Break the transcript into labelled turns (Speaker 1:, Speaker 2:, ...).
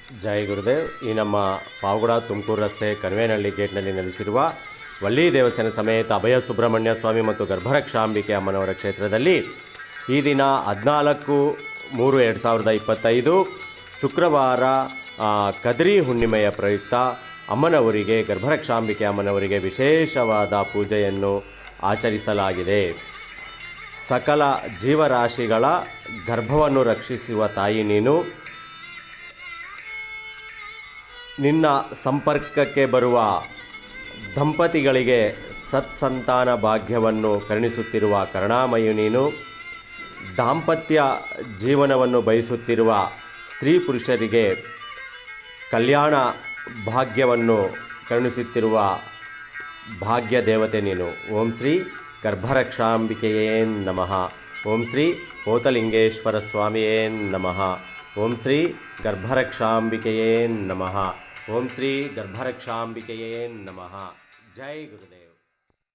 Speaker 1: ಜೈ ಗುರುದೇವ್. ಈ ನಮ್ಮ ಪಾವಗಡ ತುಮಕೂರು ರಸ್ತೆ ಕನ್ವೇನಹಳ್ಳಿ ಗೇಟ್ನಲ್ಲಿ ನೆಲೆಸಿರುವ ವಲ್ಲಿ ದೇವಸ್ಥಾನ ಸಮೇತ ಅಭಯ ಸುಬ್ರಹ್ಮಣ್ಯ ಸ್ವಾಮಿ ಮತ್ತು ಗರ್ಭರಕ್ಷಾಂಬಿಕೆ ಅಮ್ಮನವರ ಕ್ಷೇತ್ರದಲ್ಲಿ ಈ ದಿನ 14/3/2025 ಶುಕ್ರವಾರ ಕದ್ರಿ ಹುಣ್ಣಿಮೆಯ ಪ್ರಯುಕ್ತ ಅಮ್ಮನವರಿಗೆ, ಗರ್ಭರಕ್ಷಾಂಬಿಕೆ ಅಮ್ಮನವರಿಗೆ ವಿಶೇಷವಾದ ಪೂಜೆಯನ್ನು ಆಚರಿಸಲಾಗಿದೆ. ಸಕಲ ಜೀವರಾಶಿಗಳ ಗರ್ಭವನ್ನು ರಕ್ಷಿಸುವ ತಾಯಿ ನೀನು. ನಿನ್ನ ಸಂಪರ್ಕಕ್ಕೆ ಬರುವ ದಂಪತಿಗಳಿಗೆ ಸತ್ಸಂತಾನ ಭಾಗ್ಯವನ್ನು ಕರುಣಿಸುತ್ತಿರುವ ಕರುಣಾಮಯಿ ನೀನು. ದಾಂಪತ್ಯ ಜೀವನವನ್ನು ಬಯಸುತ್ತಿರುವ ಸ್ತ್ರೀ ಪುರುಷರಿಗೆ ಕಲ್ಯಾಣ ಭಾಗ್ಯವನ್ನು ಕರುಣಿಸುತ್ತಿರುವ ಭಾಗ್ಯ ದೇವತೆ ನೀನು. ಓಂ ಶ್ರೀ ಗರ್ಭರಕ್ಷಾಂಬಿಕೆಯೇ ನಮಃ. ಓಂ ಶ್ರೀ ಕೋತಲಿಂಗೇಶ್ವರ ಸ್ವಾಮಿಯೇ ನಮಃ. ಓಂ ಶ್ರೀ ಗರ್ಭರಕ್ಷಾಂಬಿಕೆಯೇ ನಮಃ. ಓಂ ಶ್ರೀ ಗರ್ಭರಕ್ಷಾಂಬಿಕೆಯೇ ನಮಃ. ಜೈ ಗುರುದೇವ್.